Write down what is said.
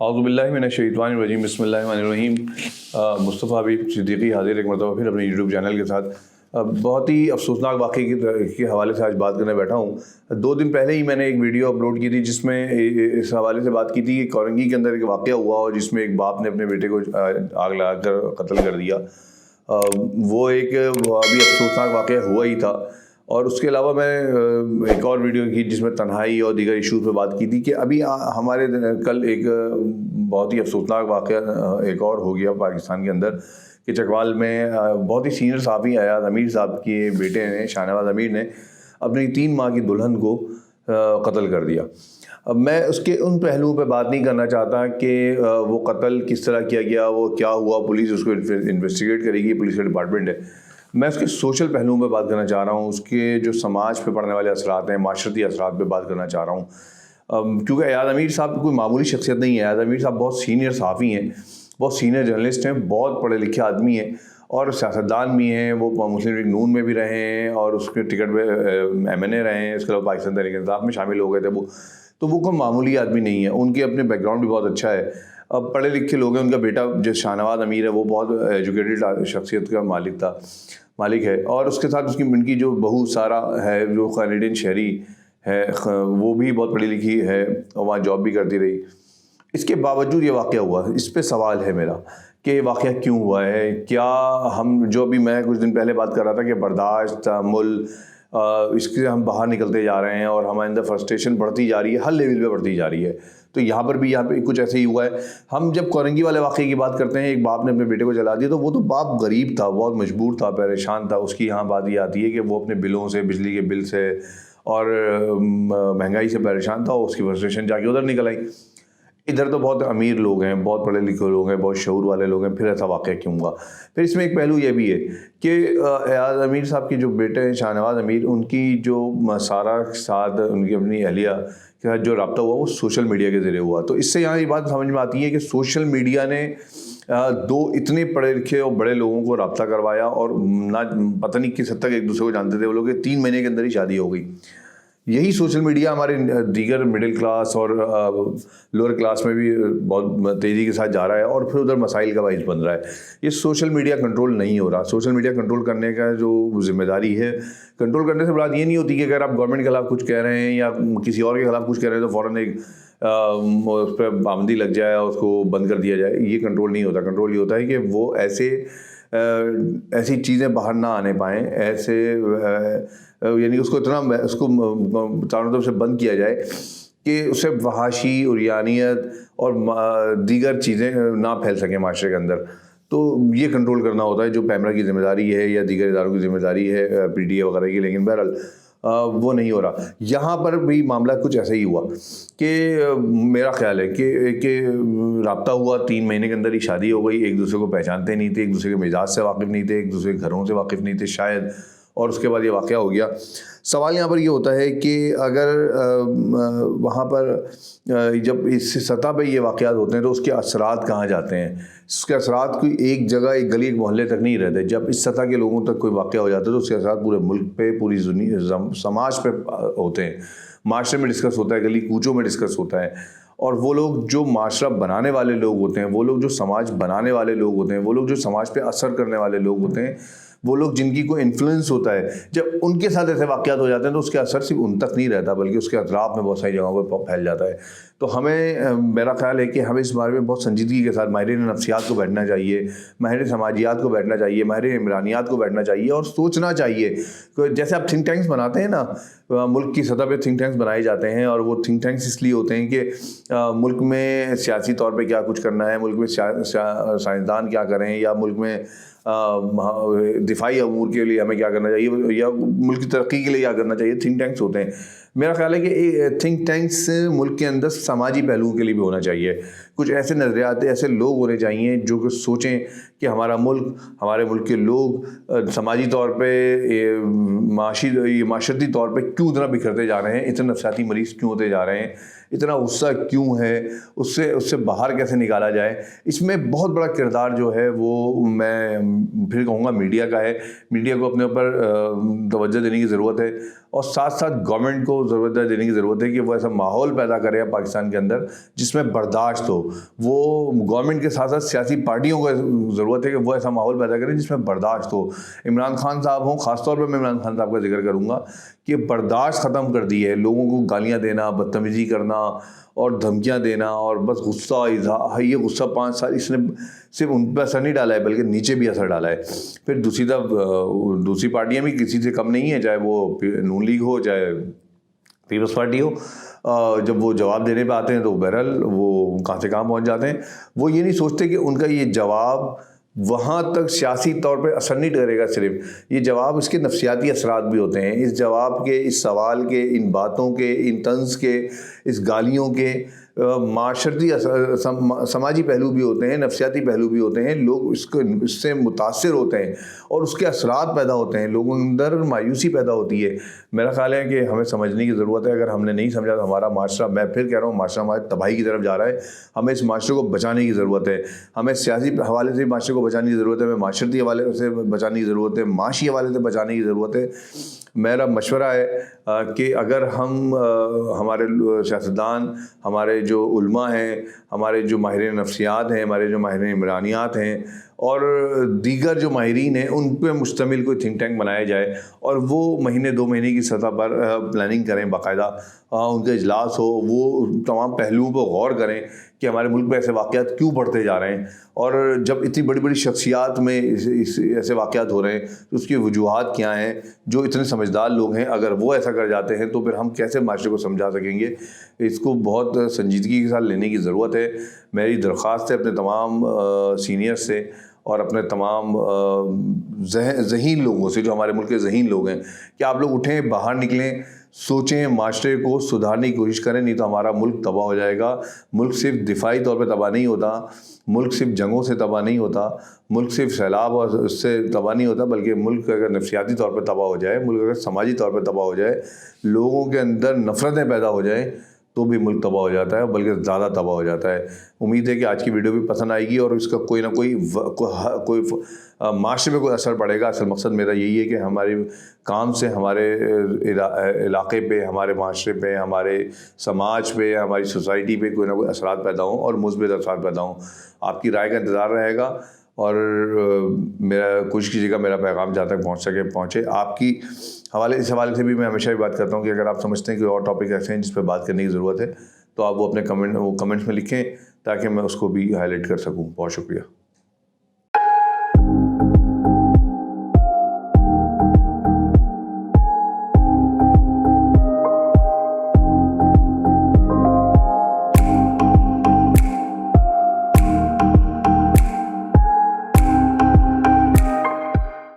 اعوذ باللہ من الشیطان الرجیم بسم اللہ الرحمن الرحیم. مصطفیٰ حبیب صدیقی حاضر ایک مرتبہ پھر اپنے یوٹیوب چینل کے ساتھ بہت ہی افسوسناک واقعے کے حوالے سے آج بات کرنے بیٹھا ہوں. 2 دن پہلے ہی میں نے ایک ویڈیو اپلوڈ کی تھی جس میں اس حوالے سے بات کی تھی کہ کورنگی کے اندر ایک واقعہ ہوا اور جس میں ایک باپ نے اپنے بیٹے کو آگ لگا کر قتل کر دیا. وہ ایک ابھی افسوسناک واقعہ ہوا ہی تھا. اور اس کے علاوہ میں ایک اور ویڈیو کی جس میں تنہائی اور دیگر ایشوز پہ بات کی تھی کہ ابھی ہمارے کل ایک بہت ہی افسوسناک واقعہ ایک اور ہو گیا پاکستان کے اندر کہ چکوال میں بہت ہی سینئر صحافی ایاز امیر صاحب کے بیٹے نے شاہنواز امیر نے اپنی 3 ماہ کی دلہن کو قتل کر دیا. اب میں اس کے ان پہلوؤں پہ بات نہیں کرنا چاہتا کہ وہ قتل کس طرح کیا گیا, وہ کیا ہوا, پولیس اس کو انویسٹیگیٹ کرے گی, پولیس کا ڈپارٹمنٹ ہے. میں اس کے سوشل پہلوؤں پہ بات کرنا چاہ رہا ہوں, اس کے جو سماج پہ پڑنے والے اثرات ہیں, معاشرتی اثرات پہ بات کرنا چاہ رہا ہوں. کیونکہ ایاز امیر صاحب کوئی معمولی شخصیت نہیں ہے. ایاز امیر صاحب بہت سینئر صحافی ہیں, بہت سینئر جرنلسٹ ہیں, بہت پڑھے لکھے آدمی ہیں اور سیاستدان بھی ہیں. وہ مسلم لیگ نون میں بھی رہے ہیں اور اس کے ٹکٹ پہ MNA رہے ہیں. اس کے علاوہ پاکستان تحریک انصاف میں شامل ہو گئے تھے وہ. تو وہ کوئی معمولی آدمی نہیں ہے. ان کے اپنے بیک گراؤنڈ بھی بہت اچھا ہے, اب پڑھے لکھے لوگ ہیں. ان کا بیٹا جو شاہنواز امیر ہے وہ بہت ایجوکیٹڈ شخصیت کا مالک ہے. اور اس کے ساتھ ان کی جو بہو سارا ہے جو کینیڈین شہری ہے, وہ بھی بہت پڑھی لکھی ہے اور وہاں جاب بھی کرتی رہی. اس کے باوجود یہ واقعہ ہوا. اس پہ سوال ہے میرا کہ یہ واقعہ کیوں ہوا ہے. کیا ہم جو ابھی میں کچھ دن پہلے بات کر رہا تھا کہ برداشت, تحمل, اس سے ہم باہر نکلتے جا رہے ہیں اور ہمارے اندر فرسٹریشن بڑھتی جا رہی ہے, ہر لیول پہ بڑھتی جا رہی ہے. تو یہاں پہ کچھ ایسے ہی ہوا ہے. ہم جب کورنگی والے واقعے کی بات کرتے ہیں, ایک باپ نے اپنے بیٹے کو جلا دیا, تو وہ تو باپ غریب تھا, بہت مجبور تھا, پریشان تھا. اس کی یہاں بات یہ آتی ہے کہ وہ اپنے بلوں سے, بجلی کے بل سے اور مہنگائی سے پریشان تھا. اس کی فرسٹریشن جا کے ادھر نکل آئی. ادھر تو بہت امیر لوگ ہیں, بہت پڑھے لکھے لوگ ہیں, بہت شعور والے لوگ ہیں, پھر ایسا واقعہ کیوں ہوا. پھر اس میں ایک پہلو یہ بھی ہے کہ ایاز امیر صاحب کے جو بیٹے ہیں شاہنواز امیر, ان کی جو سارا کے ساتھ ان کی اپنی اہلیہ کے ساتھ جو رابطہ ہوا وہ سوشل میڈیا کے ذریعے ہوا. تو اس سے یہاں یہ بات سمجھ میں آتی ہے کہ سوشل میڈیا نے 2 اتنے پڑھے لکھے اور بڑے لوگوں کو رابطہ کروایا اور نہ پتہ نہیں کس حد تک ایک دوسرے کو جانتے تھے وہ لوگ. 3 مہینے کے اندر ہی شادی ہو گئی. یہی سوشل میڈیا ہمارے دیگر مڈل کلاس اور لوور کلاس میں بھی بہت تیزی کے ساتھ جا رہا ہے اور پھر ادھر مسائل کا باعث بن رہا ہے. یہ سوشل میڈیا کنٹرول نہیں ہو رہا. سوشل میڈیا کنٹرول کرنے کا جو ذمہ داری ہے, کنٹرول کرنے سے بات یہ نہیں ہوتی کہ اگر آپ گورنمنٹ کے خلاف کچھ کہہ رہے ہیں یا کسی اور کے خلاف کچھ کہہ رہے ہیں تو فوراً ایک اس پہ پابندی لگ جائے اور اس کو بند کر دیا جائے. یہ کنٹرول نہیں ہوتا. کنٹرول یہ ہوتا ہے کہ وہ ایسی چیزیں باہر نہ آنے پائیں, ایسے یعنی اس کو چاروں طرف سے بند کیا جائے کہ اس سے فحاشی, عریانیت اور دیگر چیزیں نہ پھیل سکیں معاشرے کے اندر. تو یہ کنٹرول کرنا ہوتا ہے جو پیمرا کی ذمہ داری ہے یا دیگر اداروں کی ذمہ داری ہے, PTA وغیرہ کی. لیکن بہرحال وہ نہیں ہو رہا. یہاں پر بھی معاملہ کچھ ایسا ہی ہوا کہ میرا خیال ہے کہ رابطہ ہوا, 3 مہینے کے اندر ہی شادی ہو گئی. ایک دوسرے کو پہچانتے نہیں تھے, ایک دوسرے کے مزاج سے واقف نہیں تھے, ایک دوسرے کے گھروں سے واقف نہیں تھے شاید, اور اس کے بعد یہ واقعہ ہو گیا. سوال یہاں پر یہ ہوتا ہے کہ اگر وہاں پر جب اس سطح پہ یہ واقعات ہوتے ہیں تو اس کے اثرات کہاں جاتے ہیں. اس کے اثرات کوئی ایک جگہ, ایک گلی, ایک محلے تک نہیں رہتے. جب اس سطح کے لوگوں تک کوئی واقعہ ہو جاتا ہے تو اس کے اثرات پورے ملک پہ, پوری سماج پہ ہوتے ہیں. معاشرے میں ڈسکس ہوتا ہے, گلی کوچوں میں ڈسکس ہوتا ہے. اور وہ لوگ جو معاشرہ بنانے والے لوگ ہوتے ہیں, وہ لوگ جو سماج بنانے والے لوگ ہوتے ہیں, وہ لوگ جو سماج پہ اثر کرنے والے لوگ ہوتے ہیں, وہ لوگ جن کی کوئی انفلوئنس ہوتا ہے, جب ان کے ساتھ ایسے واقعات ہو جاتے ہیں تو اس کا اثر صرف ان تک نہیں رہتا بلکہ اس کے اطراف میں بہت ساری جگہوں پہ پھیل جاتا ہے. تو میرا خیال ہے کہ ہمیں اس بارے میں بہت سنجیدگی کے ساتھ ماہرین نفسیات کو بیٹھنا چاہیے, ماہر سماجیات کو بیٹھنا چاہیے, ماہر عمرانیات کو بیٹھنا چاہیے اور سوچنا چاہیے. جیسے آپ تھنک ٹینکس بناتے ہیں نا, ملک کی سطح پہ تھنک ٹینکس بنائے جاتے ہیں اور وہ تھنک ٹینکس اس لیے ہوتے ہیں کہ ملک میں سیاسی طور پہ کیا کچھ کرنا ہے, ملک میں سائنسدان کیا کریں, یا ملک میں دفاعی امور کے لیے ہمیں کیا کرنا چاہیے, یا ملک کی ترقی کے لیے کیا کرنا چاہیے. تھنک ٹینکس ہوتے ہیں. میرا خیال ہے کہ تھنک ٹینکس ملک کے اندر سماجی پہلوؤں کے لیے بھی ہونا چاہیے. کچھ ایسے نظریات, ایسے لوگ ہونے چاہیے جو کہ سوچیں کہ ہمارا ملک، ہمارے ملک کے لوگ سماجی طور پہ معاشرتی طور پہ کیوں اتنا بکھرتے جا رہے ہیں، اتنے نفسیاتی مریض کیوں ہوتے جا رہے ہیں، اتنا غصہ کیوں ہے، اس سے باہر کیسے نکالا جائے. اس میں بہت بڑا کردار جو ہے وہ میں پھر کہوں گا میڈیا کا ہے. میڈیا کو اپنے اوپر توجہ دینے کی ضرورت ہے، اور ساتھ ساتھ گورنمنٹ کو ضرورت دینے کی ضرورت ہے کہ وہ ایسا ماحول پیدا کرے پاکستان کے اندر جس میں برداشت ہو. وہ گورنمنٹ کے ساتھ ساتھ سیاسی پارٹیوں کو ضرورت ہے کہ وہ ایسا ماحول پیدا کریں جس میں برداشت ہو. عمران خان صاحب ہوں، خاص طور پہ میں عمران خان صاحب کا ذکر کروں گا کہ برداشت ختم کر دی ہے. لوگوں کو گالیاں دینا، بدتمیزی کرنا اور دھمکیاں دینا، اور بس غصہ یہ غصہ 5 سال اس نے صرف ان پہ اثر نہیں ڈالا ہے بلکہ نیچے بھی اثر ڈالا ہے. پھر دوسری طرف دوسری پارٹیاں بھی کسی سے کم نہیں ہیں، چاہے وہ نون لیگ ہو چاہے پیپلز پارٹی ہو. جب وہ جواب دینے پہ آتے ہیں تو بہرحال وہ کہاں سے کہاں پہنچ جاتے ہیں. وہ یہ نہیں سوچتے کہ ان کا یہ جواب وہاں تک سیاسی طور پہ اثر نہیں کرے گا. صرف یہ جواب، اس کے نفسیاتی اثرات بھی ہوتے ہیں. اس جواب کے، اس سوال کے، ان باتوں کے، ان طنز کے، اس گالیوں کے معاشرتی سماجی پہلو بھی ہوتے ہیں، نفسیاتی پہلو بھی ہوتے ہیں. لوگ اس سے متاثر ہوتے ہیں اور اس کے اثرات پیدا ہوتے ہیں. لوگوں کے اندر مایوسی پیدا ہوتی ہے. میرا خیال ہے کہ ہمیں سمجھنے کی ضرورت ہے. اگر ہم نے نہیں سمجھا تو ہمارا معاشرہ، میں پھر کہہ رہا ہوں، معاشرہ ہماری تباہی کی طرف جا رہا ہے. ہمیں اس معاشرے کو بچانے کی ضرورت ہے. ہمیں سیاسی حوالے سے معاشرے کو بچانے کی ضرورت ہے، ہمیں معاشرتی حوالے سے بچانے کی ضرورت ہے، معاشی حوالے سے بچانے کی ضرورت ہے. میرا مشورہ ہے کہ اگر ہم ہمارے سیاستدان، ہمارے جو علماء ہیں، ہمارے جو ماہرین نفسیات ہیں، ہمارے جو ماہرین عمرانیات ہیں اور دیگر جو ماہرین ہیں، ان پہ مشتمل کوئی تھنک ٹینک بنایا جائے اور وہ مہینے 2 مہینے کی سطح پر پلاننگ کریں، باقاعدہ ان کے اجلاس ہو، وہ تمام پہلوؤں پہ غور کریں کہ ہمارے ملک میں ایسے واقعات کیوں بڑھتے جا رہے ہیں. اور جب اتنی بڑی بڑی شخصیات میں ایسے واقعات ہو رہے ہیں تو اس کی وجوہات کیا ہیں. جو اتنے سمجھدار لوگ ہیں اگر وہ ایسا کر جاتے ہیں تو پھر ہم کیسے معاشرے کو سمجھا سکیں گے. اس کو بہت سنجیدگی کے ساتھ لینے کی ضرورت ہے. میری درخواست ہے اپنے تمام سینئر سے اور اپنے تمام ذہین لوگوں سے، جو ہمارے ملک کے ذہین لوگ ہیں، کہ آپ لوگ اٹھیں، باہر نکلیں، سوچیں، معاشرے کو سدھارنے کی کوشش کریں. نہیں تو ہمارا ملک تباہ ہو جائے گا. ملک صرف دفاعی طور پہ تباہ نہیں ہوتا، ملک صرف جنگوں سے تباہ نہیں ہوتا، ملک صرف سیلاب اور اس سے تباہ نہیں ہوتا، بلکہ ملک اگر نفسیاتی طور پہ تباہ ہو جائے، ملک اگر سماجی طور پہ تباہ ہو جائے، لوگوں کے اندر نفرتیں پیدا ہو جائیں تو بھی ملک تباہ ہو جاتا ہے، بلکہ زیادہ تباہ ہو جاتا ہے. امید ہے کہ آج کی ویڈیو بھی پسند آئے گی اور اس کا کوئی نہ کوئی معاشرے پہ کوئی اثر پڑے گا. اصل مقصد میرا یہی ہے کہ ہمارے کام سے ہمارے علاقے پہ، ہمارے معاشرے پہ، ہمارے سماج پہ، ہماری سوسائٹی پہ کوئی نہ کوئی اثرات پیدا ہوں اور مثبت اثرات پیدا ہوں. آپ کی رائے کا انتظار رہے گا اور میرا کوشش کیجیے گا میرا پیغام جہاں تک پہنچ سکے پہنچے. آپ کی اس حوالے سے بھی میں ہمیشہ بھی بات کرتا ہوں کہ اگر آپ سمجھتے ہیں کہ اور ٹاپک ایسے ہیں جس پہ بات کرنے کی ضرورت ہے تو آپ وہ اپنے کمنٹس میں لکھیں تاکہ میں اس کو بھی ہائی لائٹ کر سکوں. بہت شکریہ.